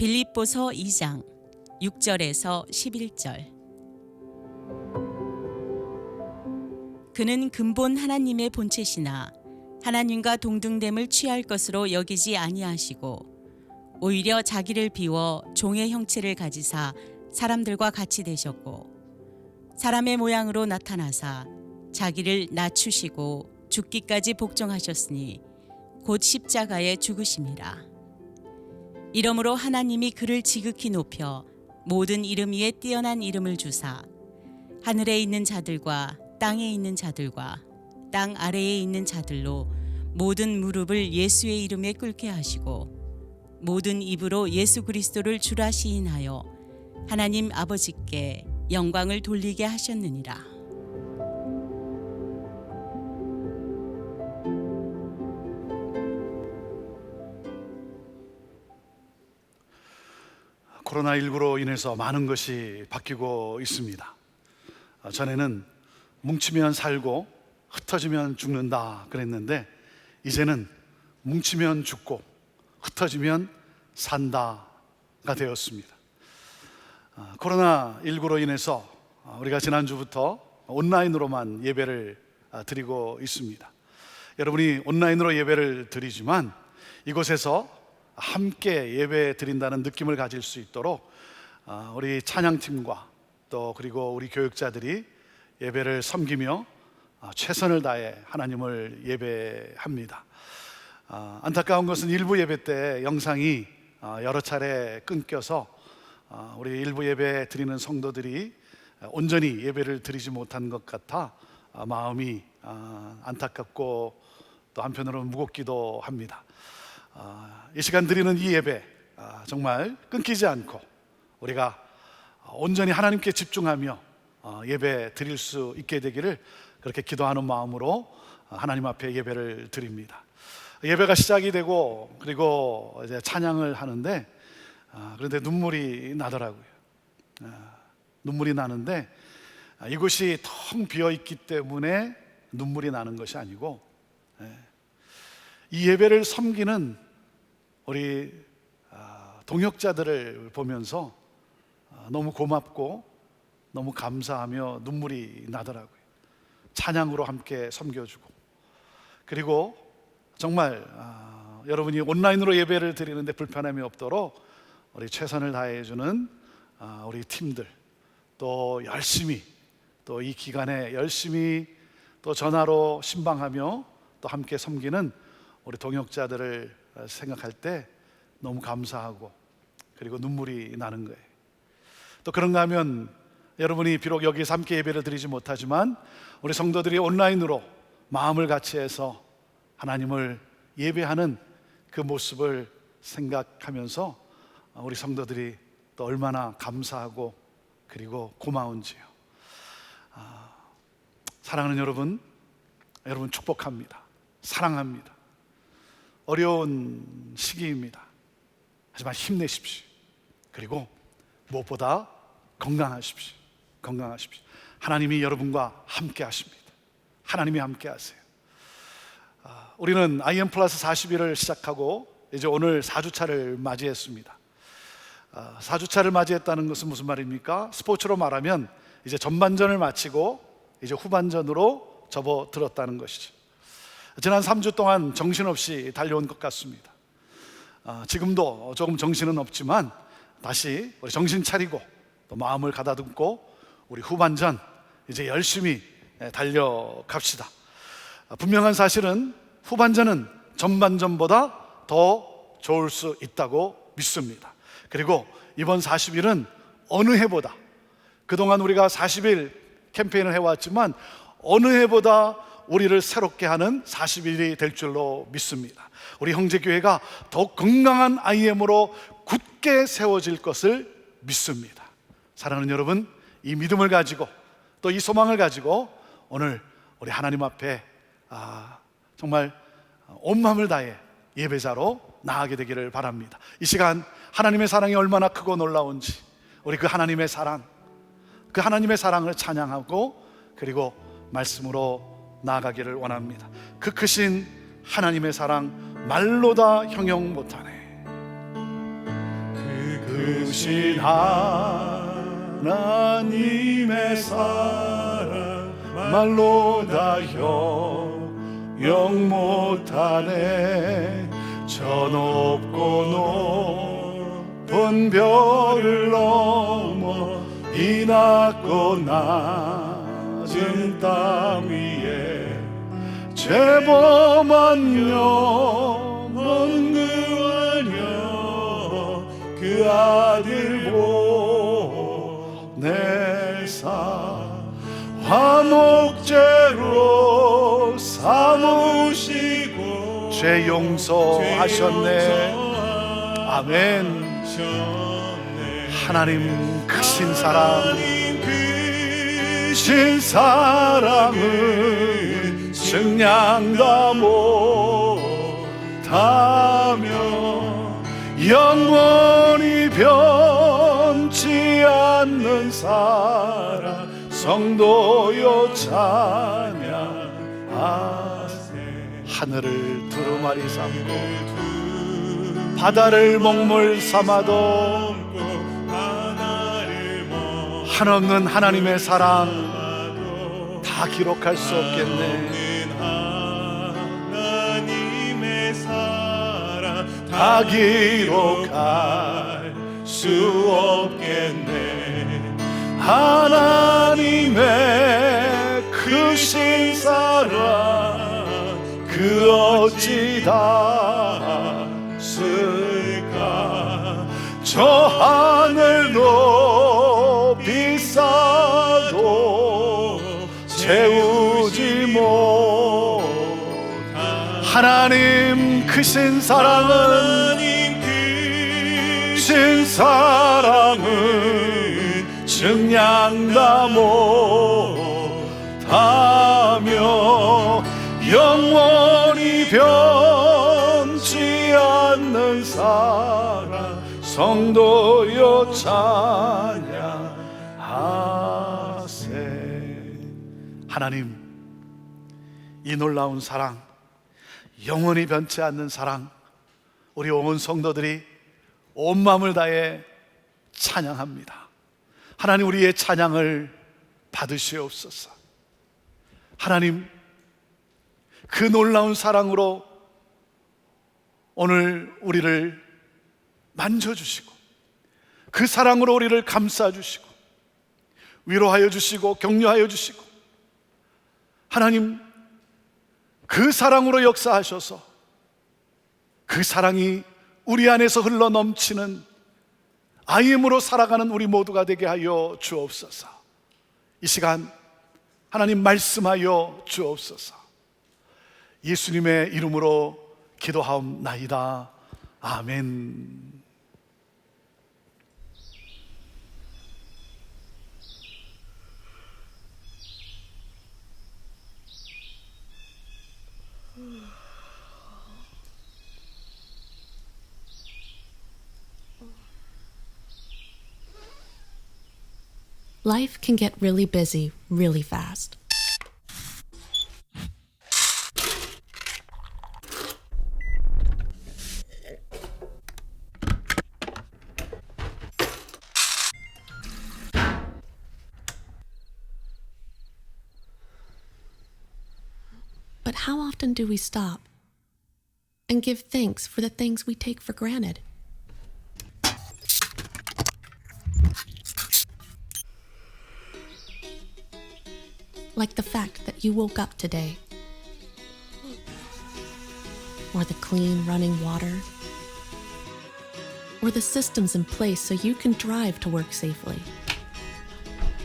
빌립보서 2장 6절에서 11절. 그는 근본 하나님의 본체시나 하나님과 동등됨을 취할 것으로 여기지 아니하시고 오히려 자기를 비워 종의 형체를 가지사 사람들과 같이 되셨고 사람의 모양으로 나타나사 자기를 낮추시고 죽기까지 복종하셨으니 곧 십자가에 죽으심이라. 이러므로 하나님이 그를 지극히 높여 모든 이름 위에 뛰어난 이름을 주사 하늘에 있는 자들과 땅에 있는 자들과 땅 아래에 있는 자들로 모든 무릎을 예수의 이름에 꿇게 하시고 모든 입으로 예수 그리스도를 주라 시인하여 하나님 아버지께 영광을 돌리게 하셨느니라. 코로나19로 인해서 많은 것이 바뀌고 있습니다. 전에는 뭉치면 살고 흩어지면 죽는다 그랬는데 이제는 뭉치면 죽고 흩어지면 산다가 되었습니다. 코로나19로 인해서 우리가 지난주부터 온라인으로만 예배를 드리고 있습니다. 여러분이 온라인으로 예배를 드리지만 이곳에서 함께 예배 드린다는 느낌을 가질 수 있도록 우리 찬양팀과 또 그리고 우리 교육자들이 예배를 섬기며 최선을 다해 하나님을 예배합니다. 안타까운 것은 일부 예배 때 영상이 여러 차례 끊겨서 우리 일부 예배 드리는 성도들이 온전히 예배를 드리지 못한 것 같아 마음이 안타깝고 또 한편으로는 무겁기도 합니다. 이 시간 드리는 이 예배 정말 끊기지 않고 우리가 온전히 하나님께 집중하며 예배 드릴 수 있게 되기를 그렇게 기도하는 마음으로 하나님 앞에 예배를 드립니다. 예배가 시작이 되고 그리고 이제 찬양을 하는데 그런데 눈물이 나더라고요. 눈물이 나는데 이곳이 텅 비어 있기 때문에 눈물이 나는 것이 아니고 이 예배를 섬기는 우리 동역자들을 보면서 너무 고맙고 너무 감사하며 눈물이 나더라고요. 찬양으로 함께 섬겨주고 그리고 정말 여러분이 온라인으로 예배를 드리는데 불편함이 없도록 우리 최선을 다해주는 우리 팀들 또 열심히 또 이 기간에 열심히 또 전화로 신방하며 또 함께 섬기는 우리 동역자들을 생각할 때 너무 감사하고 그리고 눈물이 나는 거예요. 또 그런가 하면 여러분이 비록 여기서 함께 예배를 드리지 못하지만 우리 성도들이 온라인으로 마음을 같이 해서 하나님을 예배하는 그 모습을 생각하면서 우리 성도들이 또 얼마나 감사하고 그리고 고마운지요. 사랑하는 여러분 축복합니다. 사랑합니다. 어려운 시기입니다. 하지만 힘내십시오. 그리고 무엇보다 건강하십시오. 하나님이 여러분과 함께 하십니다. 하나님이 함께 하세요. 우리는 IM 플러스 40일을 시작하고 이제 오늘 4주차를 맞이했습니다. 4주차를 맞이했다는 것은 무슨 말입니까? 스포츠로 말하면 이제 전반전을 마치고 이제 후반전으로 접어들었다는 것이죠. 지난 3주 동안 정신없이 달려온 것 같습니다. 지금도 조금 정신은 없지만 다시 우리 정신 차리고 또 마음을 가다듬고 우리 후반전 이제 열심히 달려갑시다. 분명한 사실은 후반전은 전반전보다 더 좋을 수 있다고 믿습니다. 그리고 이번 40일은 어느 해보다 그동안 우리가 40일 캠페인을 해왔지만 어느 해보다 우리를 새롭게 하는 40일이 될 줄로 믿습니다. 우리 형제교회가 더 건강한 IM으로 굳게 세워질 것을 믿습니다. 사랑하는 여러분, 이 믿음을 가지고 또 이 소망을 가지고 오늘 우리 하나님 앞에 정말 온 마음을 다해 예배자로 나아가게 되기를 바랍니다. 이 시간 하나님의 사랑이 얼마나 크고 놀라운지 우리 그 하나님의 사랑을 찬양하고 그리고 말씀으로 나아가기를 원합니다. 그 크신 하나님의 사랑 말로 다 형용 못하네. 그 크신 하나님의 사랑 말로 다 영 못하네. 저 높고 높은 별을 넘어 이 낮고 낮은 땅 위에 죄범한 영혼 구하려 그 아들 보내사 화목제로 삼으시고 죄 용서하셨네. 아멘. 하나님 크신 사랑, 크신 사랑은 증량다 못하며 영원히 변치 않는 사랑 성도여 찬양하세. 하늘을 두루마리 삼고 바다를 먹물 삼아도 한없는 하나님의 사랑 다 기록할 수 없겠네. 하나님의 사랑 다 기록할 수 없겠네. 하나님의 크신 사랑 그 어찌 닿을까. 저 하늘 높이 쌓아도 채우지 못. 하나님 크신 사랑은 크신 사랑은 증량다 못하며 영원히 변치 않는 사랑 성도여 찬양하세. 하나님, 이 놀라운 사랑, 영원히 변치 않는 사랑, 우리 온 성도들이 온 마음을 다해 찬양합니다. 하나님, 우리의 찬양을 받으시옵소서. 하나님, 그 놀라운 사랑으로 오늘 우리를 만져주시고 그 사랑으로 우리를 감싸주시고 위로하여 주시고 격려하여 주시고, 하나님 그 사랑으로 역사하셔서 그 사랑이 우리 안에서 흘러 넘치는 아임으로 살아가는 우리 모두가 되게 하여 주옵소서. 이 시간 하나님 말씀하여 주옵소서. 예수님의 이름으로 기도하옵나이다. 아멘. Life can get really busy really fast. But how often do we stop and give thanks for the things we take for granted? Like the fact that you woke up today, or the clean running water, or the systems in place so you can drive to work safely,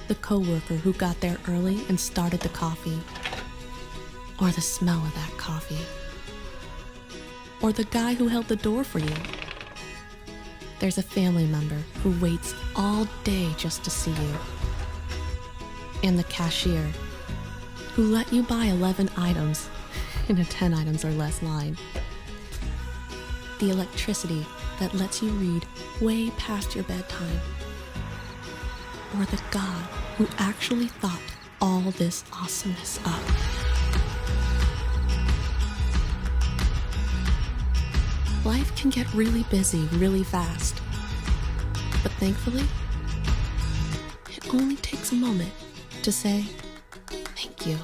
the coworker who got there early and started the coffee, or the smell of that coffee, or the guy who held the door for you. There's a family member who waits all day just to see you, and the cashier who let you buy 11 items in a 10 items or less line. The electricity that lets you read way past your bedtime. Or the God who actually thought all this awesomeness up. Life can get really busy really fast. But thankfully, it only takes a moment to say, thank you.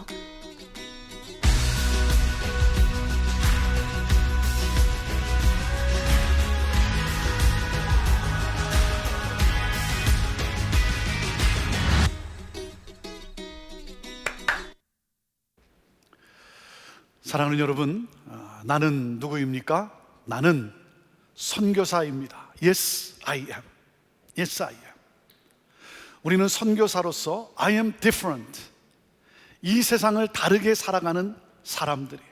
사랑하는 여러분, 나는 누구입니까? 나는 선교사입니다. Yes, I am. Yes, I am. 우리는 선교사로서 I am different. 이 세상을 다르게 살아가는 사람들이에요.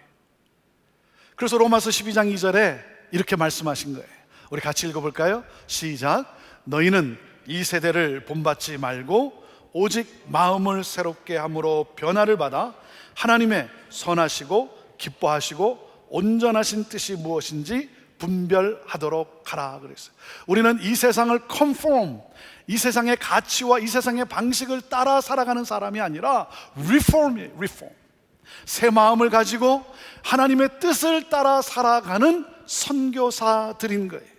그래서 로마서 12장 2절에 이렇게 말씀하신 거예요. 우리 같이 읽어볼까요? 시작. 너희는 이 세대를 본받지 말고 오직 마음을 새롭게 함으로 변화를 받아 하나님의 선하시고 기뻐하시고 온전하신 뜻이 무엇인지 분별하도록 하라 그랬어요. 우리는 이 세상을 conform, 이 세상의 가치와 이 세상의 방식을 따라 살아가는 사람이 아니라 reform이에요. reform. 새 마음을 가지고 하나님의 뜻을 따라 살아가는 선교사들인 거예요.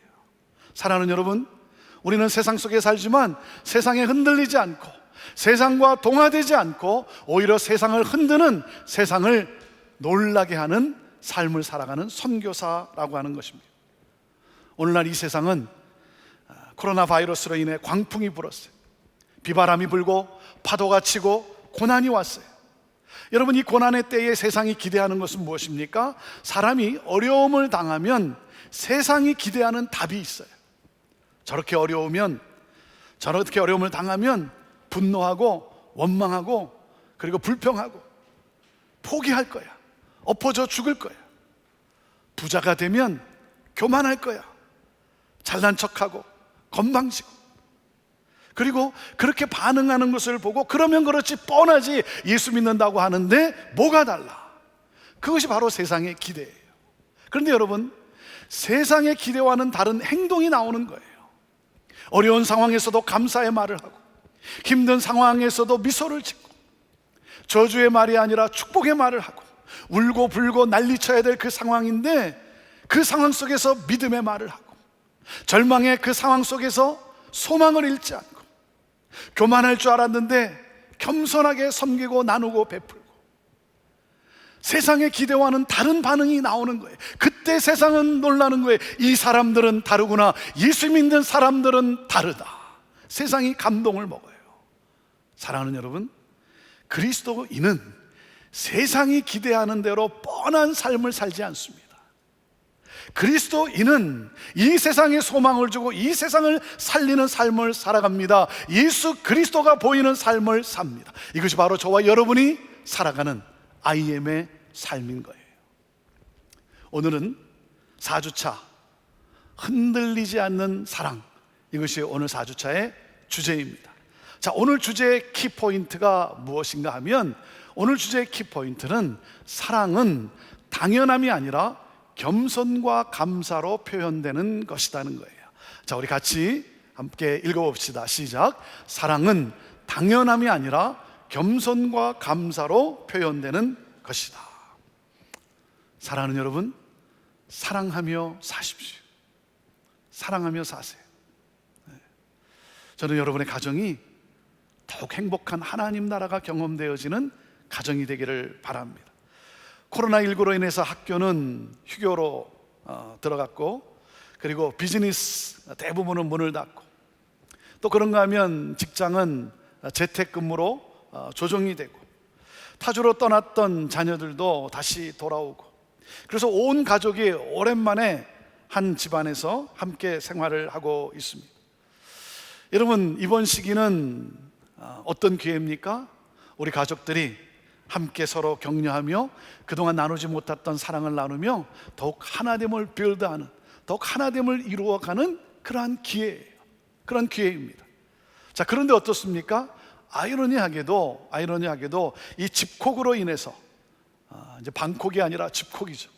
사랑하는 여러분, 우리는 세상 속에 살지만 세상에 흔들리지 않고 세상과 동화되지 않고 오히려 세상을 흔드는, 세상을 놀라게 하는 삶을 살아가는 선교사라고 하는 것입니다. 오늘날 이 세상은 코로나 바이러스로 인해 광풍이 불었어요. 비바람이 불고 파도가 치고 고난이 왔어요. 여러분, 이 고난의 때에 세상이 기대하는 것은 무엇입니까? 사람이 어려움을 당하면 세상이 기대하는 답이 있어요. 저렇게 어려움을 당하면 분노하고 원망하고 그리고 불평하고 포기할 거야. 엎어져 죽을 거야. 부자가 되면 교만할 거야. 잘난 척하고 건방지고. 그리고 그렇게 반응하는 것을 보고 그러면 그렇지 뻔하지 예수 믿는다고 하는데 뭐가 달라? 그것이 바로 세상의 기대예요. 그런데 여러분, 세상의 기대와는 다른 행동이 나오는 거예요. 어려운 상황에서도 감사의 말을 하고 힘든 상황에서도 미소를 짓고 저주의 말이 아니라 축복의 말을 하고 울고 불고 난리쳐야 될 그 상황인데 그 상황 속에서 믿음의 말을 하고 절망의 그 상황 속에서 소망을 잃지 않고 교만할 줄 알았는데 겸손하게 섬기고 나누고 베풀고 세상의 기대와는 다른 반응이 나오는 거예요. 그때 세상은 놀라는 거예요. 이 사람들은 다르구나. 예수 믿는 사람들은 다르다. 세상이 감동을 먹어요. 사랑하는 여러분, 그리스도인은 세상이 기대하는 대로 뻔한 삶을 살지 않습니다. 그리스도인은 이 세상에 소망을 주고 이 세상을 살리는 삶을 살아갑니다. 예수 그리스도가 보이는 삶을 삽니다. 이것이 바로 저와 여러분이 살아가는 IM의 삶인 거예요. 오늘은 4주차 흔들리지 않는 사랑, 이것이 오늘 4주차의 주제입니다. 자, 오늘 주제의 키포인트가 무엇인가 하면 오늘 주제의 키포인트는 사랑은 당연함이 아니라 겸손과 감사로 표현되는 것이라는 거예요. 자, 우리 같이 함께 읽어봅시다. 시작. 사랑은 당연함이 아니라 겸손과 감사로 표현되는 것이다. 사랑하는 여러분, 사랑하며 사십시오. 사랑하며 사세요. 저는 여러분의 가정이 더욱 행복한 하나님 나라가 경험되어지는 가정이 되기를 바랍니다. 코로나19로 인해서 학교는 휴교로 들어갔고, 그리고 비즈니스 대부분은 문을 닫고, 또 그런가 하면 직장은 재택근무로 조정이 되고, 타주로 떠났던 자녀들도 다시 돌아오고, 그래서 온 가족이 오랜만에 한 집안에서 함께 생활을 하고 있습니다. 여러분, 이번 시기는 어떤 기회입니까? 우리 가족들이 함께 서로 격려하며 그동안 나누지 못했던 사랑을 나누며 더욱 하나됨을 빌드하는, 더욱 하나됨을 이루어가는 그러한 기회예요. 그런 기회입니다. 자, 그런데 어떻습니까? 아이러니하게도 이 집콕으로 인해서, 이제 방콕이 아니라 집콕이죠.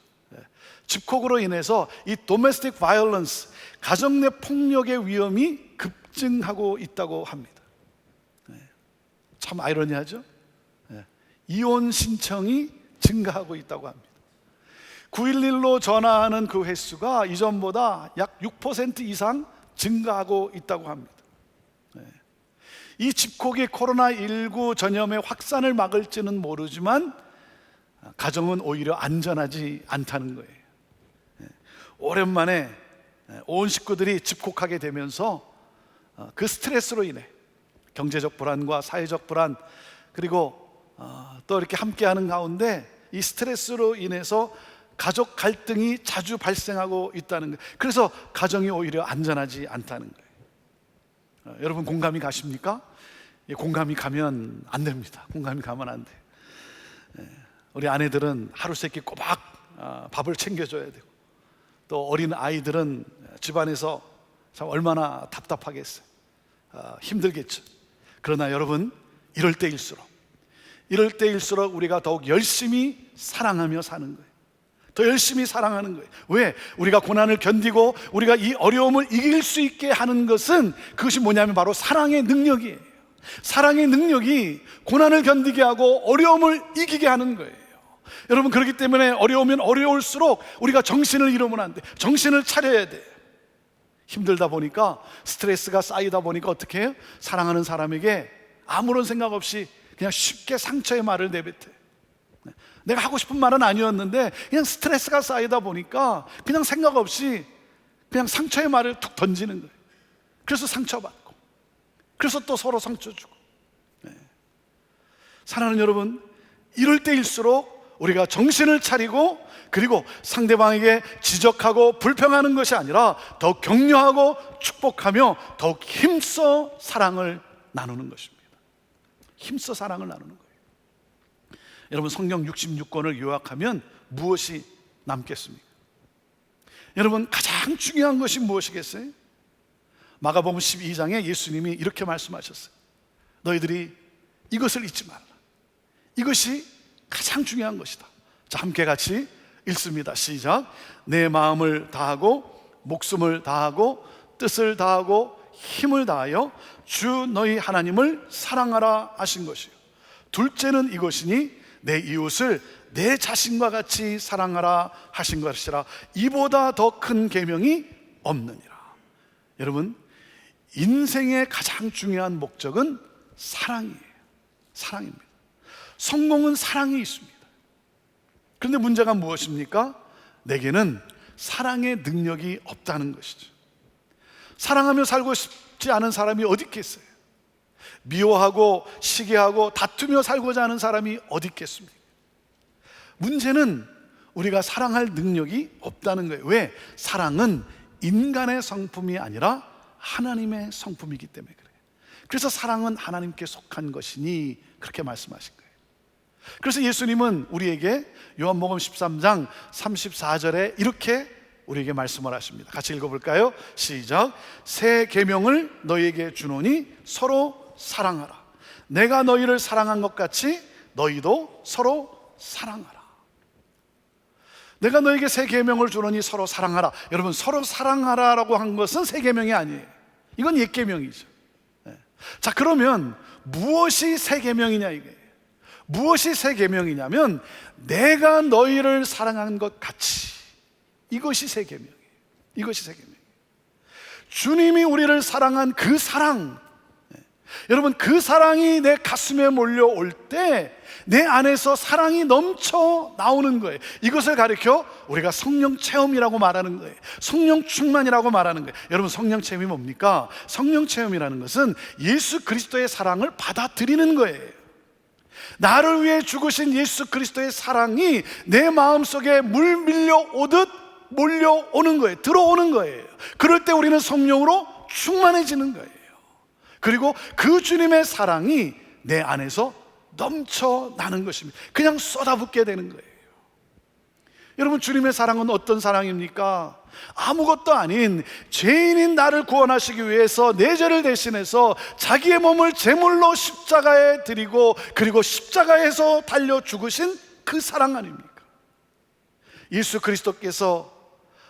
집콕으로 인해서 이 domestic violence, 가정 내 폭력의 위험이 급증하고 있다고 합니다. 참 아이러니하죠? 이혼 신청이 증가하고 있다고 합니다. 911로 전화하는 그 횟수가 이전보다 약 6% 이상 증가하고 있다고 합니다. 이 집콕이 코로나19 전염의 확산을 막을지는 모르지만 가정은 오히려 안전하지 않다는 거예요. 오랜만에 온 식구들이 집콕하게 되면서 그 스트레스로 인해 경제적 불안과 사회적 불안, 그리고 또 이렇게 함께하는 가운데 이 스트레스로 인해서 가족 갈등이 자주 발생하고 있다는 거예요. 그래서 가정이 오히려 안전하지 않다는 거예요. 여러분 공감이 가십니까? 공감이 가면 안 됩니다. 공감이 가면 안 돼요. 우리 아내들은 하루 세끼 꼬박 밥을 챙겨줘야 되고, 또 어린 아이들은 집안에서 참 얼마나 답답하겠어요. 힘들겠죠. 그러나 여러분, 이럴 때일수록 우리가 더욱 열심히 사랑하며 사는 거예요. 더 열심히 사랑하는 거예요. 왜? 우리가 고난을 견디고 우리가 이 어려움을 이길 수 있게 하는 것은, 그것이 뭐냐면 바로 사랑의 능력이에요. 사랑의 능력이 고난을 견디게 하고 어려움을 이기게 하는 거예요. 여러분, 그렇기 때문에 어려우면 어려울수록 우리가 정신을 잃으면 안 돼. 정신을 차려야 돼. 힘들다 보니까, 스트레스가 쌓이다 보니까 어떻게 해요? 사랑하는 사람에게 아무런 생각 없이 그냥 쉽게 상처의 말을 내뱉어요. 내가 하고 싶은 말은 아니었는데 그냥 스트레스가 쌓이다 보니까 그냥 생각 없이 그냥 상처의 말을 툭 던지는 거예요. 그래서 상처받고, 그래서 또 서로 상처 주고. 사랑하는 여러분, 이럴 때일수록 우리가 정신을 차리고, 그리고 상대방에게 지적하고 불평하는 것이 아니라 더욱 격려하고 축복하며 더욱 힘써 사랑을 나누는 것입니다. 힘써 사랑을 나누는 거예요. 여러분, 성경 66권을 요약하면 무엇이 남겠습니까? 여러분, 가장 중요한 것이 무엇이겠어요? 마가복음 12장에 예수님이 이렇게 말씀하셨어요. 너희들이 이것을 잊지 말라. 이것이 가장 중요한 것이다. 자, 함께 같이 읽습니다. 시작. 내 마음을 다하고 목숨을 다하고 뜻을 다하고 힘을 다하여 주 너희 하나님을 사랑하라 하신 것이요. 둘째는 이것이니 내 이웃을 내 자신과 같이 사랑하라 하신 것이라. 이보다 더 큰 계명이 없느니라. 여러분, 인생의 가장 중요한 목적은 사랑이에요. 사랑입니다. 성공은 사랑이 있습니다. 그런데 문제가 무엇입니까? 내게는 사랑의 능력이 없다는 것이죠. 사랑하며 살고 싶지 않은 사람이 어디 있겠어요? 미워하고 시기하고 다투며 살고자 하는 사람이 어디 있겠습니까? 문제는 우리가 사랑할 능력이 없다는 거예요. 왜? 사랑은 인간의 성품이 아니라 하나님의 성품이기 때문에 그래요. 그래서 사랑은 하나님께 속한 것이니 그렇게 말씀하신 거예요. 그래서 예수님은 우리에게 요한복음 13장 34절에 이렇게 우리에게 말씀을 하십니다. 같이 읽어볼까요? 시작. 새 계명을 너희에게 주노니 서로 사랑하라. 내가 너희를 사랑한 것 같이 너희도 서로 사랑하라. 내가 너에게 새 계명을 주노니 서로 사랑하라. 여러분, 서로 사랑하라라고 한 것은 새 계명이 아니에요. 이건 옛 계명이죠. 자, 그러면 무엇이 새 계명이냐 이거예요. 무엇이 새 계명이냐면 내가 너희를 사랑한 것 같이, 이것이 새 계명이에요. 이것이 새 계명이에요. 주님이 우리를 사랑한 그 사랑, 여러분, 그 사랑이 내 가슴에 몰려올 때 내 안에서 사랑이 넘쳐 나오는 거예요. 이것을 가리켜 우리가 성령 체험이라고 말하는 거예요. 성령 충만이라고 말하는 거예요. 여러분, 성령 체험이 뭡니까? 성령 체험이라는 것은 예수 그리스도의 사랑을 받아들이는 거예요. 나를 위해 죽으신 예수 그리스도의 사랑이 내 마음속에 물 밀려오듯 몰려오는 거예요. 들어오는 거예요. 그럴 때 우리는 성령으로 충만해지는 거예요. 그리고 그 주님의 사랑이 내 안에서 넘쳐나는 것입니다. 그냥 쏟아붓게 되는 거예요. 여러분, 주님의 사랑은 어떤 사랑입니까? 아무것도 아닌 죄인인 나를 구원하시기 위해서 내 죄를 대신해서 자기의 몸을 제물로 십자가에 드리고, 그리고 십자가에서 달려 죽으신 그 사랑 아닙니까? 예수 그리스도께서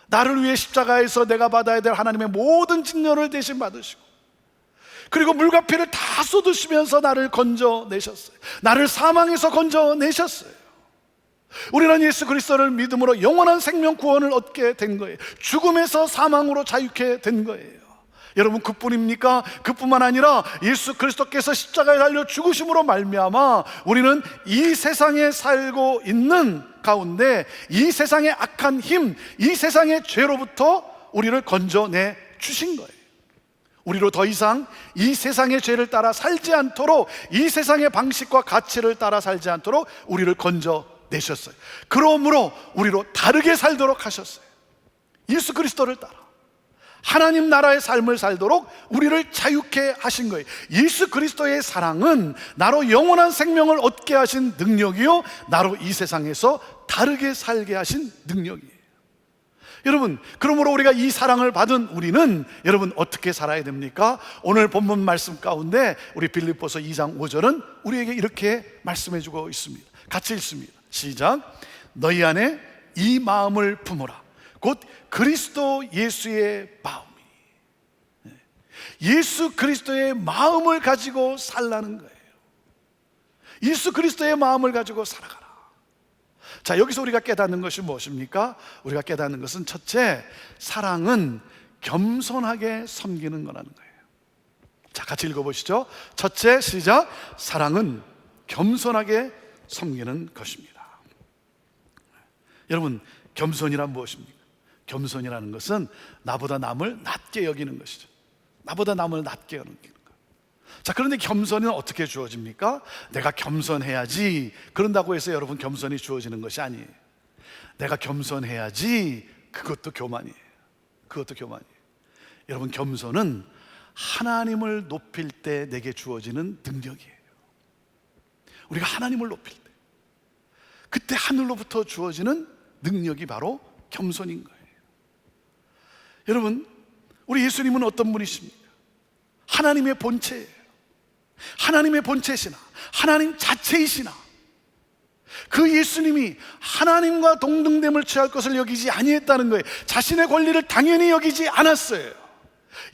나를 위해 십자가에서 내가 받아야 될 하나님의 모든 직렬을 대신 받으시고, 그리고 물과 피를 다 쏟으시면서 나를 건져내셨어요. 나를 사망에서 건져내셨어요. 우리는 예수 그리스도를 믿음으로 영원한 생명 구원을 얻게 된 거예요. 죽음에서 사망으로 자유케 된 거예요. 여러분, 그뿐입니까? 그뿐만 아니라 예수 그리스도께서 십자가에 달려 죽으심으로 말미암아 우리는 이 세상에 살고 있는 가운데 이 세상의 악한 힘, 이 세상의 죄로부터 우리를 건져내 주신 거예요. 우리로 더 이상 이 세상의 죄를 따라 살지 않도록, 이 세상의 방식과 가치를 따라 살지 않도록 우리를 건져내셨어요. 그러므로 우리로 다르게 살도록 하셨어요. 예수 그리스도를 따라 하나님 나라의 삶을 살도록 우리를 자유케 하신 거예요. 예수 그리스도의 사랑은 나로 영원한 생명을 얻게 하신 능력이요, 나로 이 세상에서 다르게 살게 하신 능력이에요. 여러분, 그러므로 우리가 이 사랑을 받은 우리는 여러분 어떻게 살아야 됩니까? 오늘 본문 말씀 가운데 우리 빌립보서 2장 5절은 우리에게 이렇게 말씀해 주고 있습니다. 같이 읽습니다. 시작. 너희 안에 이 마음을 품으라. 곧 그리스도 예수의 마음이니. 예수 그리스도의 마음을 가지고 살라는 거예요. 예수 그리스도의 마음을 가지고 살아가라. 자, 여기서 우리가 깨닫는 것이 무엇입니까? 우리가 깨닫는 것은 첫째, 사랑은 겸손하게 섬기는 거라는 거예요. 자, 같이 읽어보시죠. 첫째, 시작. 사랑은 겸손하게 섬기는 것입니다. 여러분, 겸손이란 무엇입니까? 겸손이라는 것은 나보다 남을 낮게 여기는 것이죠. 나보다 남을 낮게 여기는 것. 자, 그런데 겸손은 어떻게 주어집니까? 내가 겸손해야지, 그런다고 해서 여러분 겸손이 주어지는 것이 아니에요. 내가 겸손해야지, 그것도 교만이에요. 그것도 교만이에요. 여러분, 겸손은 하나님을 높일 때 내게 주어지는 능력이에요. 우리가 하나님을 높일 때, 그때 하늘로부터 주어지는 능력이 바로 겸손인 거예요. 여러분, 우리 예수님은 어떤 분이십니까? 하나님의 본체예요. 하나님의 본체시나 하나님 자체이시나 그 예수님이 하나님과 동등됨을 취할 것을 여기지 아니했다는 거예요. 자신의 권리를 당연히 여기지 않았어요.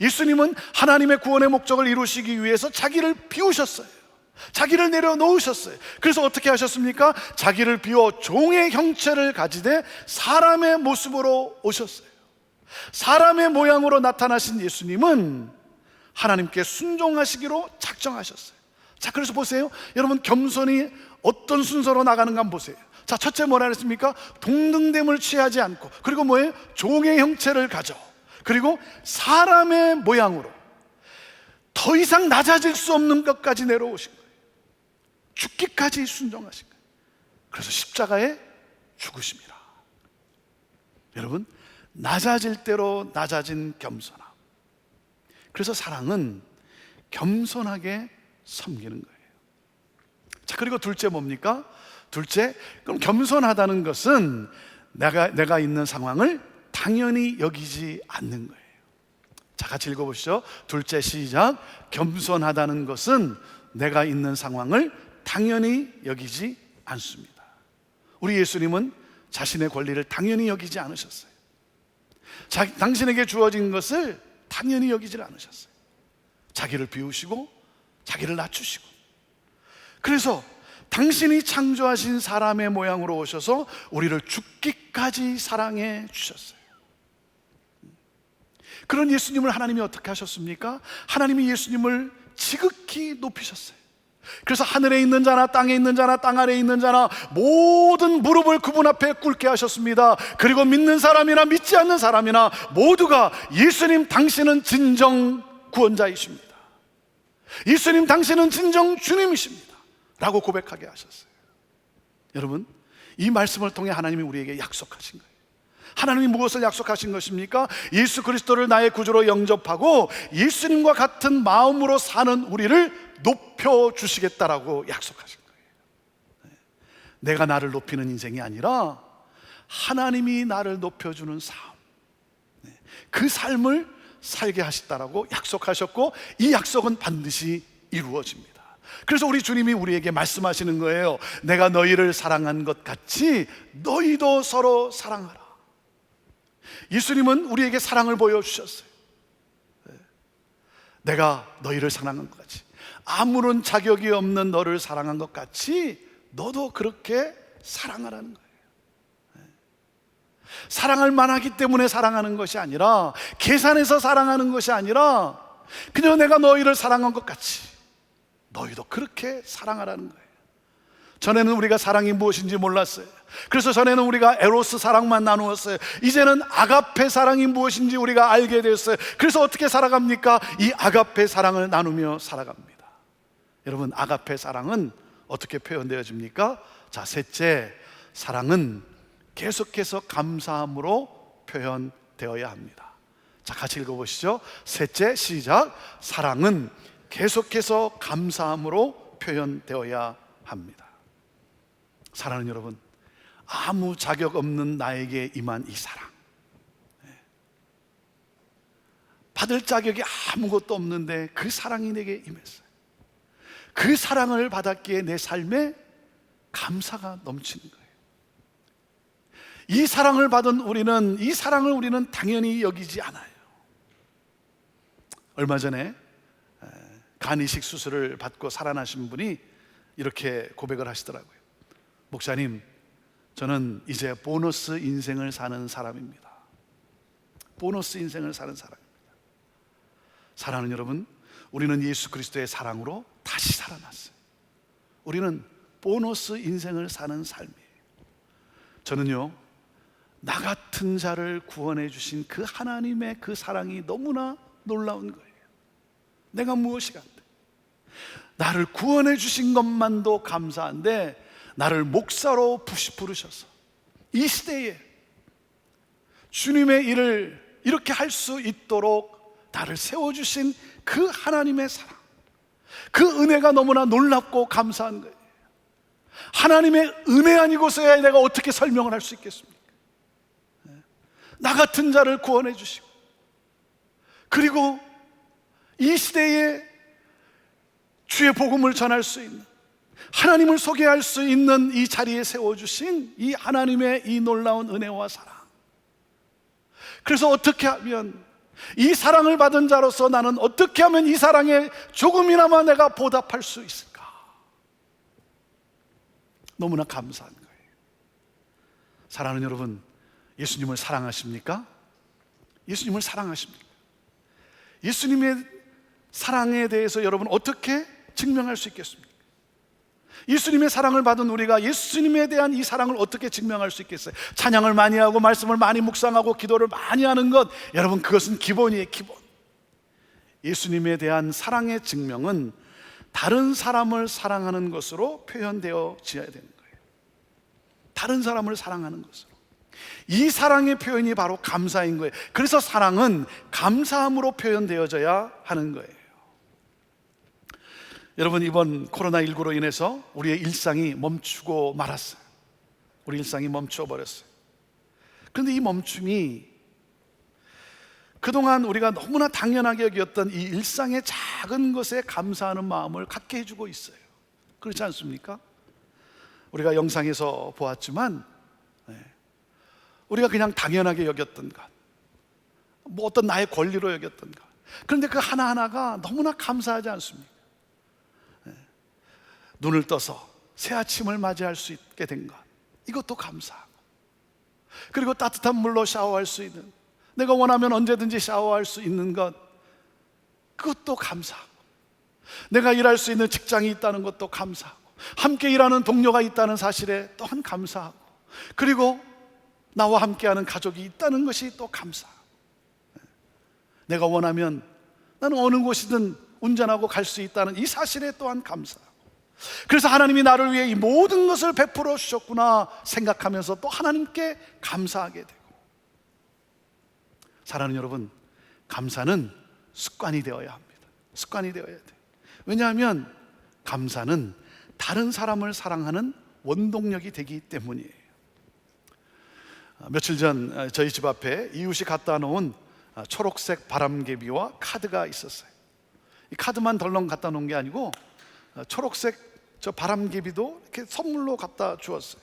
예수님은 하나님의 구원의 목적을 이루시기 위해서 자기를 비우셨어요. 자기를 내려놓으셨어요. 그래서 어떻게 하셨습니까? 자기를 비워 종의 형체를 가지되 사람의 모습으로 오셨어요. 사람의 모양으로 나타나신 예수님은 하나님께 순종하시기로 작정하셨어요. 자, 그래서 보세요. 여러분, 겸손이 어떤 순서로 나가는가 한번 보세요. 자, 첫째 뭐라 했습니까? 동등됨을 취하지 않고, 그리고 뭐예요? 종의 형체를 가져, 그리고 사람의 모양으로 더 이상 낮아질 수 없는 것까지 내려오신 거예요. 죽기까지 순종하신 거예요. 그래서 십자가에 죽으십니다. 여러분, 낮아질 대로 낮아진 겸손함. 그래서 사랑은 겸손하게 섬기는 거예요. 자, 그리고 둘째 뭡니까? 둘째, 그럼 겸손하다는 것은 내가 있는 상황을 당연히 여기지 않는 거예요. 자, 같이 읽어보시죠. 둘째, 시작. 겸손하다는 것은 내가 있는 상황을 당연히 여기지 않습니다. 우리 예수님은 자신의 권리를 당연히 여기지 않으셨어요. 당신에게 주어진 것을 당연히 여기질 않으셨어요. 자기를 비우시고 자기를 낮추시고, 그래서 당신이 창조하신 사람의 모양으로 오셔서 우리를 죽기까지 사랑해 주셨어요. 그런 예수님을 하나님이 어떻게 하셨습니까? 하나님이 예수님을 지극히 높이셨어요. 그래서 하늘에 있는 자나 땅에 있는 자나 땅 아래에 있는 자나 모든 무릎을 그분 앞에 꿇게 하셨습니다. 그리고 믿는 사람이나 믿지 않는 사람이나 모두가 예수님 당신은 진정 구원자이십니다, 예수님 당신은 진정 주님이십니다 라고 고백하게 하셨어요. 여러분, 이 말씀을 통해 하나님이 우리에게 약속하신 거예요. 하나님이 무엇을 약속하신 것입니까? 예수 그리스도를 나의 구주로 영접하고 예수님과 같은 마음으로 사는 우리를 높여주시겠다라고 약속하신 거예요. 내가 나를 높이는 인생이 아니라 하나님이 나를 높여주는 삶, 그 삶을 살게 하시다라고 약속하셨고, 이 약속은 반드시 이루어집니다. 그래서 우리 주님이 우리에게 말씀하시는 거예요. 내가 너희를 사랑한 것 같이 너희도 서로 사랑하라. 예수님은 우리에게 사랑을 보여주셨어요. 내가 너희를 사랑한 것 같이, 아무런 자격이 없는 너를 사랑한 것 같이 너도 그렇게 사랑하라는 거예요. 사랑할 만하기 때문에 사랑하는 것이 아니라, 계산해서 사랑하는 것이 아니라, 그냥 내가 너희를 사랑한 것 같이 너희도 그렇게 사랑하라는 거예요. 전에는 우리가 사랑이 무엇인지 몰랐어요. 그래서 전에는 우리가 에로스 사랑만 나누었어요. 이제는 아가페 사랑이 무엇인지 우리가 알게 됐어요. 그래서 어떻게 살아갑니까? 이 아가페 사랑을 나누며 살아갑니다. 여러분, 아가페 사랑은 어떻게 표현되어집니까? 자, 셋째, 사랑은 계속해서 감사함으로 표현되어야 합니다. 자, 같이 읽어보시죠. 셋째, 시작. 사랑은 계속해서 감사함으로 표현되어야 합니다. 사랑하는 여러분, 아무 자격 없는 나에게 임한 이 사랑, 받을 자격이 아무것도 없는데 그 사랑이 내게 임했어요. 그 사랑을 받았기에 내 삶에 감사가 넘치는 거예요. 이 사랑을 받은 우리는, 이 사랑을 우리는 당연히 여기지 않아요. 얼마 전에 간 이식 수술을 받고 살아나신 분이 이렇게 고백을 하시더라고요. 목사님, 저는 이제 보너스 인생을 사는 사람입니다. 보너스 인생을 사는 사람입니다. 사랑하는 여러분, 우리는 예수 그리스도의 사랑으로 다시 살아났어요. 우리는 보너스 인생을 사는 삶이에요. 저는요, 나 같은 자를 구원해 주신 그 하나님의 그 사랑이 너무나 놀라운 거예요. 내가 무엇이 간데, 나를 구원해 주신 것만도 감사한데 나를 목사로 부르셔서 이 시대에 주님의 일을 이렇게 할 수 있도록 나를 세워주신 그 하나님의 사랑, 그 은혜가 너무나 놀랍고 감사한 거예요. 하나님의 은혜 아니고서야 내가 어떻게 설명을 할 수 있겠습니까? 나 같은 자를 구원해 주시고, 그리고 이 시대에 주의 복음을 전할 수 있는, 하나님을 소개할 수 있는 이 자리에 세워주신 이 하나님의 이 놀라운 은혜와 사랑. 그래서 어떻게 하면, 이 사랑을 받은 자로서 나는 어떻게 하면 이 사랑에 조금이나마 내가 보답할 수 있을까? 너무나 감사한 거예요. 사랑하는 여러분, 예수님을 사랑하십니까? 예수님을 사랑하십니까? 예수님의 사랑에 대해서 여러분 어떻게 증명할 수 있겠습니까? 예수님의 사랑을 받은 우리가 예수님에 대한 이 사랑을 어떻게 증명할 수 있겠어요? 찬양을 많이 하고 말씀을 많이 묵상하고 기도를 많이 하는 것, 여러분 그것은 기본이에요, 기본. 예수님에 대한 사랑의 증명은 다른 사람을 사랑하는 것으로 표현되어져야 되는 거예요. 다른 사람을 사랑하는 것으로. 이 사랑의 표현이 바로 감사인 거예요. 그래서 사랑은 감사함으로 표현되어져야 하는 거예요. 여러분, 이번 코로나19로 인해서 우리의 일상이 멈추고 말았어요. 우리 일상이 멈춰 버렸어요. 그런데 이 멈춤이 그동안 우리가 너무나 당연하게 여겼던 이 일상의 작은 것에 감사하는 마음을 갖게 해주고 있어요. 그렇지 않습니까? 우리가 영상에서 보았지만 우리가 그냥 당연하게 여겼던 것, 뭐 어떤 나의 권리로 여겼던 것, 그런데 그 하나하나가 너무나 감사하지 않습니까? 눈을 떠서 새 아침을 맞이할 수 있게 된 것, 이것도 감사하고, 그리고 따뜻한 물로 샤워할 수 있는, 내가 원하면 언제든지 샤워할 수 있는 것, 그것도 감사하고, 내가 일할 수 있는 직장이 있다는 것도 감사하고, 함께 일하는 동료가 있다는 사실에 또한 감사하고, 그리고 나와 함께하는 가족이 있다는 것이 또 감사하고, 내가 원하면 나는 어느 곳이든 운전하고 갈 수 있다는 이 사실에 또한 감사하고, 그래서 하나님이 나를 위해 이 모든 것을 베풀어 주셨구나 생각하면서 또 하나님께 감사하게 되고. 사랑하는 여러분, 감사는 습관이 되어야 합니다. 습관이 되어야 돼요. 왜냐하면 감사는 다른 사람을 사랑하는 원동력이 되기 때문이에요. 며칠 전 저희 집 앞에 이웃이 갖다 놓은 초록색 바람개비와 카드가 있었어요. 이 카드만 덜렁 갖다 놓은 게 아니고 초록색 저 바람개비도 이렇게 선물로 갖다 주었어요.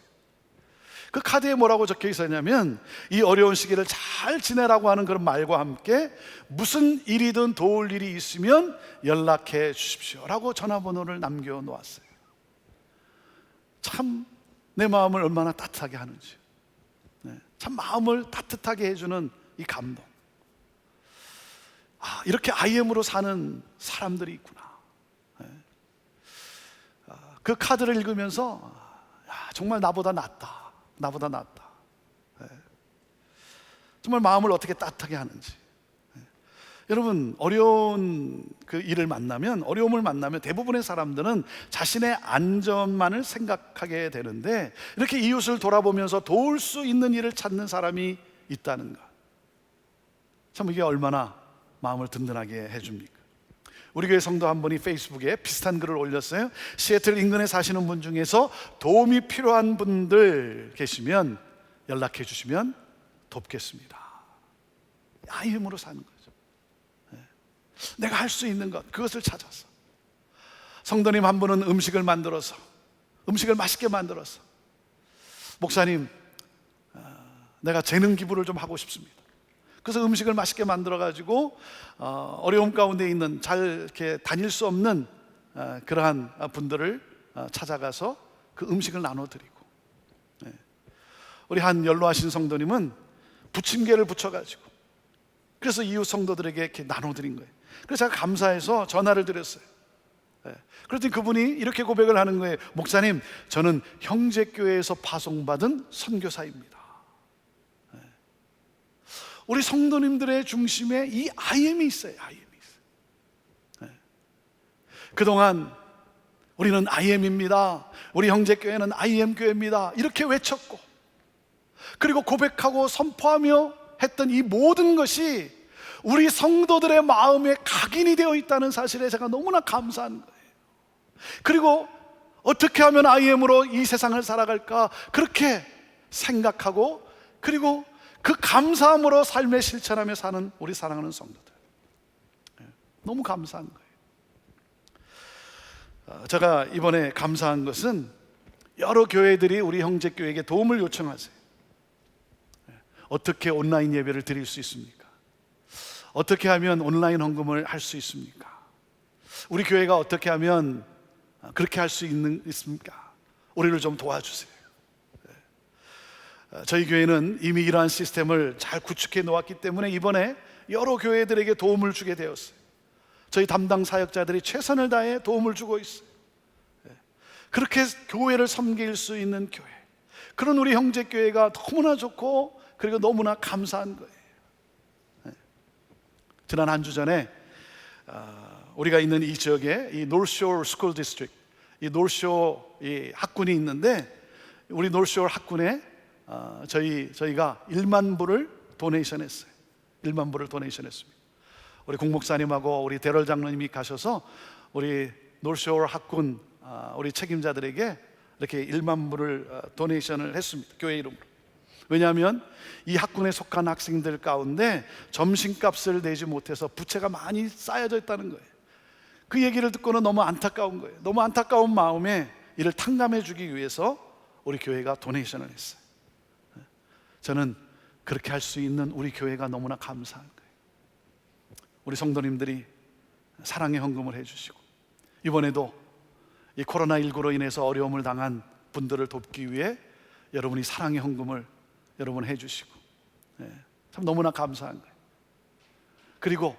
그 카드에 뭐라고 적혀 있었냐면, 이 어려운 시기를 잘 지내라고 하는 그런 말과 함께 무슨 일이든 도울 일이 있으면 연락해 주십시오 라고 전화번호를 남겨놓았어요. 참 내 마음을 얼마나 따뜻하게 하는지. 참 마음을 따뜻하게 해주는 이 감동. 이렇게 IM으로 사는 사람들이 있구나. 그 카드를 읽으면서 정말 나보다 낫다. 정말 마음을 어떻게 따뜻하게 하는지. 여러분, 어려운 그 일을 만나면, 어려움을 만나면 대부분의 사람들은 자신의 안전만을 생각하게 되는데, 이렇게 이웃을 돌아보면서 도울 수 있는 일을 찾는 사람이 있다는 것, 참 이게 얼마나 마음을 든든하게 해줍니까? 우리 교회 성도 한 분이 페이스북에 비슷한 글을 올렸어요. 시애틀 인근에 사시는 분 중에서 도움이 필요한 분들 계시면 연락해 주시면 돕겠습니다. IM으로 사는 거죠. 내가 할 수 있는 것, 그것을 찾아서. 성도님 한 분은 음식을 맛있게 만들어서, 목사님, 내가 재능 기부를 좀 하고 싶습니다. 그래서 음식을 맛있게 만들어가지고 어려움 가운데 있는, 잘 이렇게 다닐 수 없는 그러한 분들을 찾아가서 그 음식을 나눠드리고, 우리 한 연로하신 성도님은 부침개를 부쳐가지고, 그래서 이웃 성도들에게 이렇게 나눠드린 거예요. 그래서 제가 감사해서 전화를 드렸어요. 그랬더니 그분이 이렇게 고백을 하는 거예요. 목사님, 저는 형제교회에서 파송받은 선교사입니다. 우리 성도님들의 중심에 이 IM이 있어요. 그동안 우리는 IM입니다. 우리 형제교회는 IM교회입니다. 이렇게 외쳤고, 그리고 고백하고 선포하며 했던 이 모든 것이 우리 성도들의 마음에 각인이 되어 있다는 사실에 제가 너무나 감사한 거예요. 그리고 어떻게 하면 IM으로 이 세상을 살아갈까, 그렇게 생각하고, 그리고 그 감사함으로 삶의 실천하며 사는 우리 사랑하는 성도들, 너무 감사한 거예요. 제가 이번에 감사한 것은 여러 교회들이 우리 형제교회에게 도움을 요청하세요. 어떻게 온라인 예배를 드릴 수 있습니까? 어떻게 하면 온라인 헌금을 할 수 있습니까? 우리 교회가 어떻게 하면 그렇게 할 수 있습니까? 우리를 좀 도와주세요. 저희 교회는 이미 이러한 시스템을 잘 구축해 놓았기 때문에 이번에 여러 교회들에게 도움을 주게 되었어요. 저희 담당 사역자들이 최선을 다해 도움을 주고 있어요. 그렇게 교회를 섬길 수 있는 교회, 그런 우리 형제교회가 너무나 좋고, 그리고 너무나 감사한 거예요. 지난 한 주 전에 우리가 있는 이 지역에 이 노스쇼어 스쿨 디스트릭트, 이 노스쇼어 이 학군이 있는데, 우리 노스쇼어 학군에 저희가 1만 불을 도네이션 했어요. 1만 불을 도네이션 했습니다. 우리 공목사님하고 우리 대럴 장로님이 가셔서 우리 노스쇼어 학군 우리 책임자들에게 이렇게 1만 불을 도네이션을 했습니다. 교회 이름으로. 왜냐하면 이 학군에 속한 학생들 가운데 점심값을 내지 못해서 부채가 많이 쌓여져 있다는 거예요. 그 얘기를 듣고는 너무 안타까운 거예요. 너무 안타까운 마음에 이를 탕감해 주기 위해서 우리 교회가 도네이션을 했어요. 저는 그렇게 할 수 있는 우리 교회가 너무나 감사한 거예요. 우리 성도님들이 사랑의 헌금을 해주시고, 이번에도 이 코로나19로 인해서 어려움을 당한 분들을 돕기 위해 여러분이 사랑의 헌금을 여러분 해주시고, 참 너무나 감사한 거예요. 그리고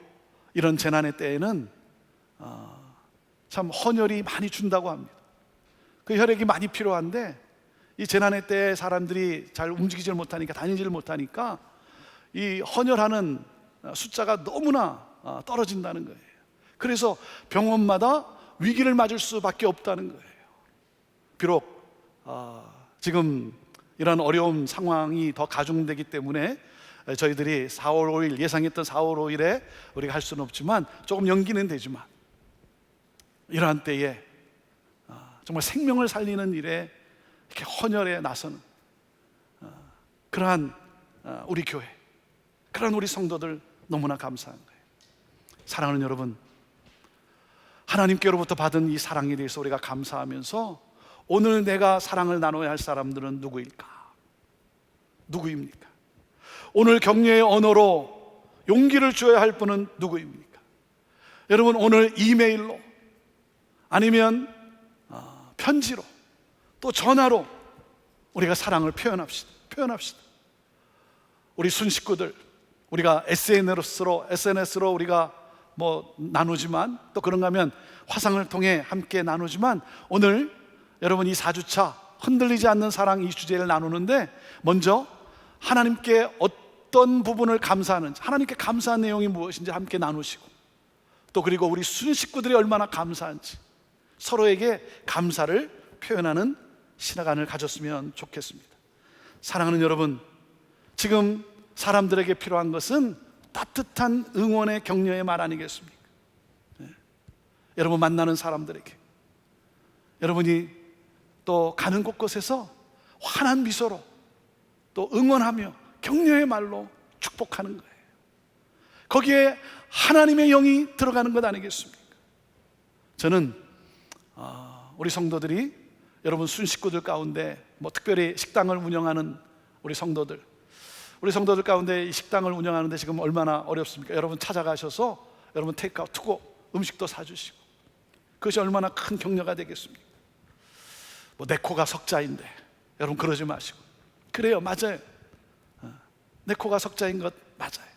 이런 재난의 때에는 참 헌혈이 많이 준다고 합니다. 그 혈액이 많이 필요한데, 이 재난의 때에 사람들이 잘 움직이질 못하니까, 다니질 못하니까 이 헌혈하는 숫자가 너무나 떨어진다는 거예요. 그래서 병원마다 위기를 맞을 수밖에 없다는 거예요. 비록 지금 이런 어려운 상황이 더 가중되기 때문에 저희들이 4월 5일 예상했던 4월 5일에 우리가 할 수는 없지만 조금 연기는 되지만, 이러한 때에 정말 생명을 살리는 일에 이렇게 헌혈에 나서는 그러한 우리 교회, 그러한 우리 성도들 너무나 감사한 거예요. 사랑하는 여러분, 하나님께로부터 받은 이 사랑에 대해서 우리가 감사하면서, 오늘 내가 사랑을 나눠야 할 사람들은 누구일까? 누구입니까? 오늘 격려의 언어로 용기를 주어야 할 분은 누구입니까? 여러분, 오늘 이메일로, 아니면 편지로, 또 전화로 우리가 사랑을 표현합시다. 우리 순식구들, 우리가 SNS로 우리가 뭐 나누지만, 또 그런가 하면 화상을 통해 함께 나누지만, 오늘 여러분 이 4주차 흔들리지 않는 사랑 이 주제를 나누는데, 먼저 하나님께 어떤 부분을 감사하는지, 하나님께 감사한 내용이 무엇인지 함께 나누시고, 또 그리고 우리 순식구들이 얼마나 감사한지 서로에게 감사를 표현하는 시간을 가졌으면 좋겠습니다. 사랑하는 여러분, 지금 사람들에게 필요한 것은 따뜻한 응원의 격려의 말 아니겠습니까? 여러분 만나는 사람들에게, 여러분이 또 가는 곳곳에서 환한 미소로 또 응원하며 격려의 말로 축복하는 거예요. 거기에 하나님의 영이 들어가는 것 아니겠습니까? 저는 우리 성도들이, 여러분 순식구들 가운데 뭐 특별히 식당을 운영하는 우리 성도들 가운데 이 식당을 운영하는데 지금 얼마나 어렵습니까? 여러분 찾아가셔서 여러분 테이크아웃 투고 음식도 사주시고, 그것이 얼마나 큰 격려가 되겠습니까? 뭐 내 코가 석자인데, 여러분 그러지 마시고, 그래요, 맞아요, 내 코가 석자인 것 맞아요.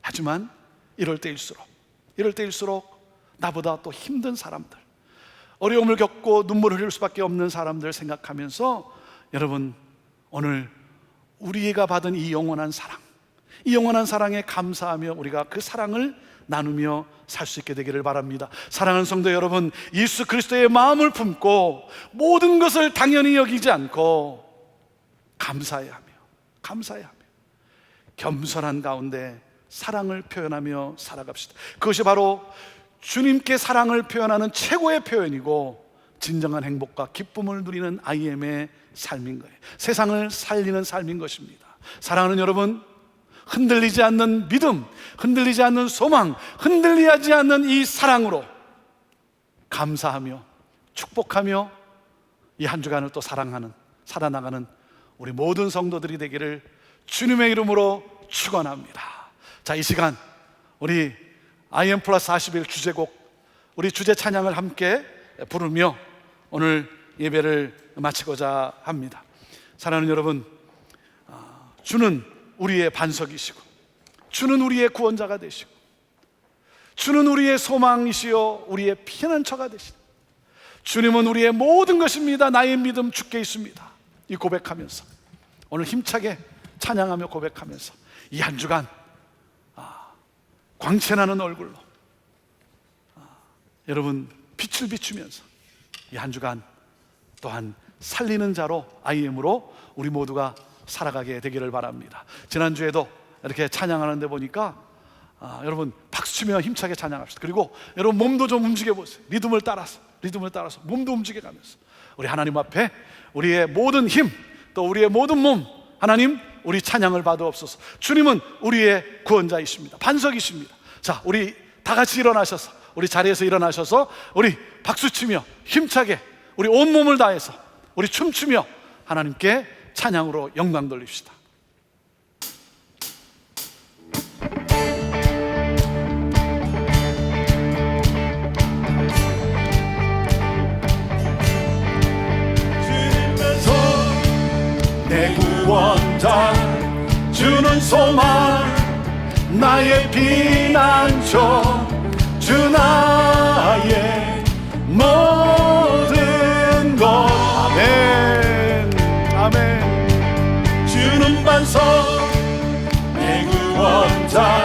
하지만 이럴 때일수록 나보다 또 힘든 사람들, 어려움을 겪고 눈물을 흘릴 수밖에 없는 사람들 생각하면서, 여러분 오늘 우리가 받은 이 영원한 사랑에 감사하며 우리가 그 사랑을 나누며 살 수 있게 되기를 바랍니다. 사랑하는 성도 여러분, 예수 그리스도의 마음을 품고 모든 것을 당연히 여기지 않고 감사해야 하며 겸손한 가운데 사랑을 표현하며 살아갑시다. 그것이 바로 주님께 사랑을 표현하는 최고의 표현이고, 진정한 행복과 기쁨을 누리는 IM의 삶인 거예요. 세상을 살리는 삶인 것입니다. 사랑하는 여러분, 흔들리지 않는 믿음, 흔들리지 않는 소망, 흔들리지 않는 이 사랑으로 감사하며 축복하며 이 한 주간을 또 살아나가는 우리 모든 성도들이 되기를 주님의 이름으로 축원합니다. 자, 이 시간 우리 IM 플러스 41 주제곡, 우리 주제 찬양을 함께 부르며 오늘 예배를 마치고자 합니다. 사랑하는 여러분, 주는 우리의 반석이시고, 주는 우리의 구원자가 되시고, 주는 우리의 소망이시요 우리의 피난처가 되시고, 주님은 우리의 모든 것입니다. 나의 믿음 주께 있습니다. 이 고백하면서 오늘 힘차게 찬양하며 고백하면서 이 한 주간 광채나는 얼굴로 여러분 빛을 비추면서 이 한 주간 또한 살리는 자로 IM으로 우리 모두가 살아가게 되기를 바랍니다. 지난주에도 이렇게 찬양하는데 보니까 여러분 박수치며 힘차게 찬양합시다. 그리고 여러분 몸도 좀 움직여 보세요. 리듬을 따라서 몸도 움직여가면서 우리 하나님 앞에 우리의 모든 힘, 또 우리의 모든 몸, 하나님 우리 찬양을 받으옵소서. 주님은 우리의 구원자이십니다. 반석이십니다. 자, 우리 다 같이 일어나셔서, 우리 자리에서 일어나셔서 우리 박수치며 힘차게 우리 온몸을 다해서 우리 춤추며 하나님께 찬양으로 영광 돌립시다. 내 구원자, 주는 소망, 나의 피난처, 주 나의 모든 것. 아멘, 아멘. 주는 반석, 내 구원자,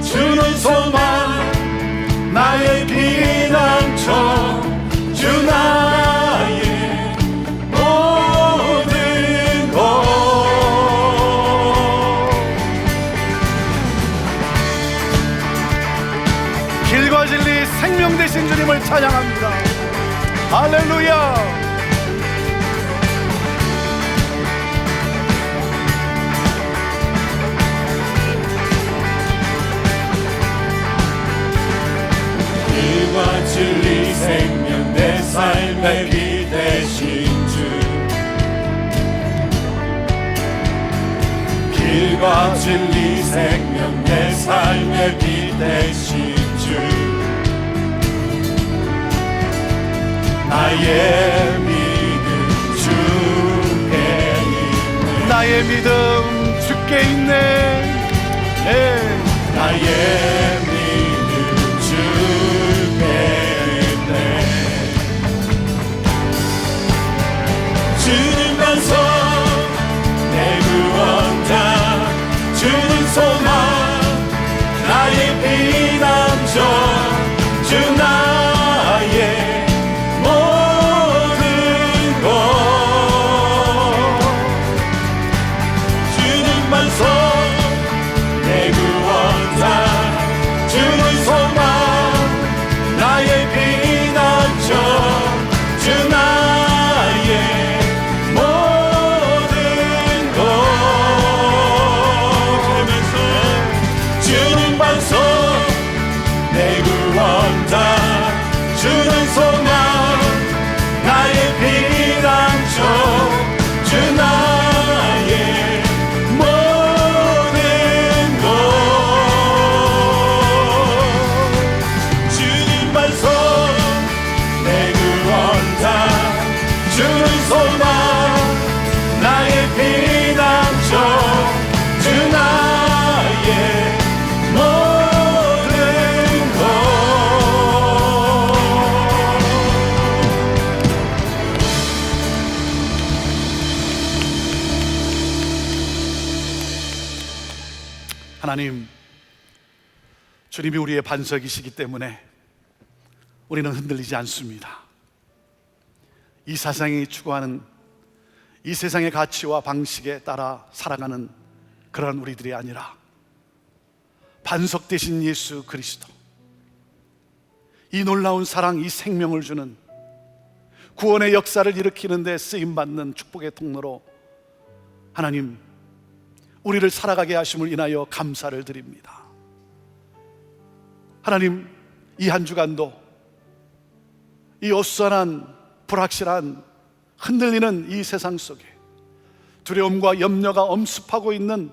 주는 소망, 나의 피난처, 주 나의 생명 되신 주님을 찬양합니다. 할렐루야. 길과 진리 생명 내 삶의 비 되신 주, 길과 진리 생명 내 삶의 비 되신 주, 나의 믿음 주께 있네. 나의 믿음 주께 함께 있네. 네. 나의 믿음 주께 있네. 주님 반석 내 구원자, 주님 소망 나의 피난처, 주 나의 모든 것. 주님 반석 내 구원자, 주님 소망 나의 피난처, 주 나의 모든 것. 주님 반석 내 구원자, 주는 소망 나의 피난처, 주 나의 모든 것. 주님 반석 내 구원자, 주는 소망 나의 피난처, 주 나의 모든 것. 하나님, 주님이 우리의 반석이시기 때문에 우리는 흔들리지 않습니다. 이 세상이 추구하는 이 세상의 가치와 방식에 따라 살아가는 그런 우리들이 아니라 반석 되신 예수 그리스도, 이 놀라운 사랑, 이 생명을 주는 구원의 역사를 일으키는 데 쓰임받는 축복의 통로로 하나님, 우리를 살아가게 하심을 인하여 감사를 드립니다. 하나님, 이 한 주간도 이 어수선한 불확실한 흔들리는 이 세상 속에 두려움과 염려가 엄습하고 있는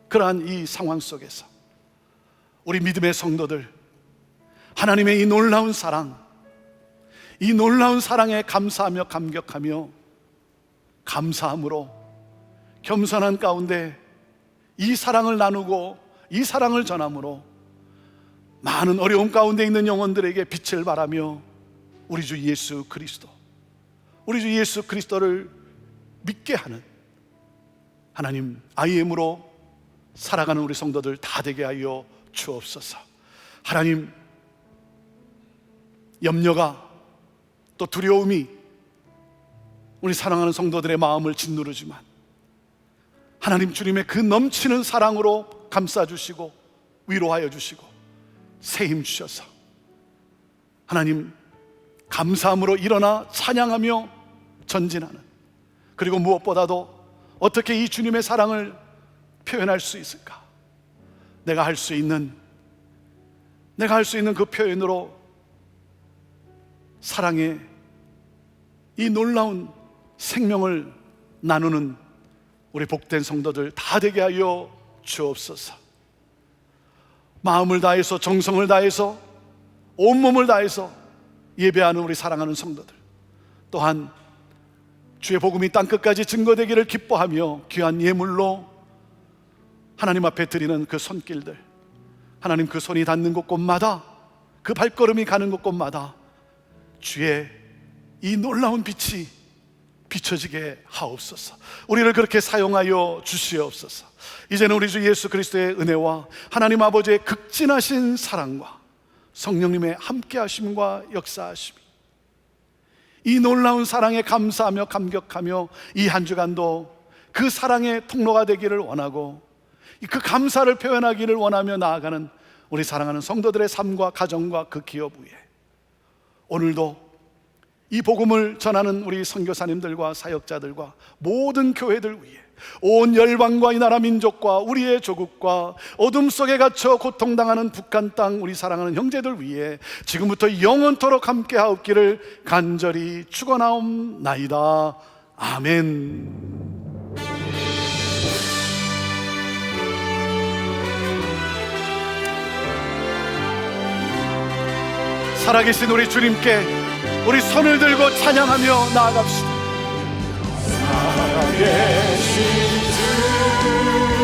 그러한 이 상황 속에서 우리 믿음의 성도들, 하나님의 이 놀라운 사랑, 이 놀라운 사랑에 감사하며 감격하며 감사함으로 겸손한 가운데 이 사랑을 나누고 이 사랑을 전함으로 많은 어려움 가운데 있는 영혼들에게 빛을 발하며 우리 주 예수 그리스도, 우리 주 예수 그리스도를 믿게 하는 하나님, IM으로 살아가는 우리 성도들 다 되게 하여 주옵소서. 하나님, 염려가 또 두려움이 우리 사랑하는 성도들의 마음을 짓누르지만 하나님, 주님의 그 넘치는 사랑으로 감싸주시고 위로하여 주시고 새 힘 주셔서 하나님, 감사함으로 일어나 찬양하며 전진하는, 그리고 무엇보다도 어떻게 이 주님의 사랑을 표현할 수 있을까? 내가 할 수 있는 그 표현으로 사랑의 이 놀라운 생명을 나누는 우리 복된 성도들 다 되게 하여 주옵소서. 마음을 다해서, 정성을 다해서, 온몸을 다해서 예배하는 우리 사랑하는 성도들, 또한 주의 복음이 땅끝까지 증거되기를 기뻐하며 귀한 예물로 하나님 앞에 드리는 그 손길들, 하나님, 그 손이 닿는 곳곳마다, 그 발걸음이 가는 곳곳마다 주의 이 놀라운 빛이 비춰지게 하옵소서. 우리를 그렇게 사용하여 주시옵소서. 이제는 우리 주 예수 그리스도의 은혜와 하나님 아버지의 극진하신 사랑과 성령님의 함께 하심과 역사하심이, 이 놀라운 사랑에 감사하며 감격하며 이 한 주간도 그 사랑의 통로가 되기를 원하고 그 감사를 표현하기를 원하며 나아가는 우리 사랑하는 성도들의 삶과 가정과 그 기업 위에 오늘도 이 복음을 전하는 우리 선교사님들과 사역자들과 모든 교회들 위해 온 열방과 이 나라 민족과 우리의 조국과 어둠 속에 갇혀 고통당하는 북한 땅 우리 사랑하는 형제들 위해 지금부터 영원토록 함께 하옵기를 간절히 축원하옵나이다. 아멘. 살아계신 우리 주님께 우리 손을 들고 찬양하며 나아갑시다. 살아계신 주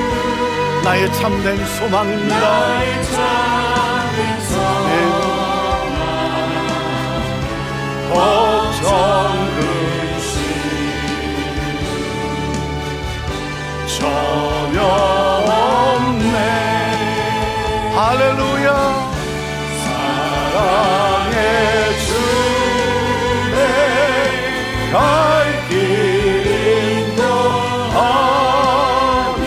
나의 참된 소망입니다. 나의 참된 소망 걱정 근심 전혀 없네. 할렐루야. 사랑의 주내 갈 길 인도하니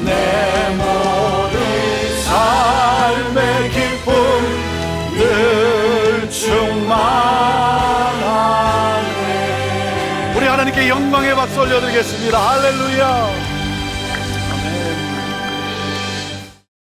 내 모든 삶의 기쁨 늘 충만하네. 우리 하나님께 영광의 박수 올려드리겠습니다. 할렐루야.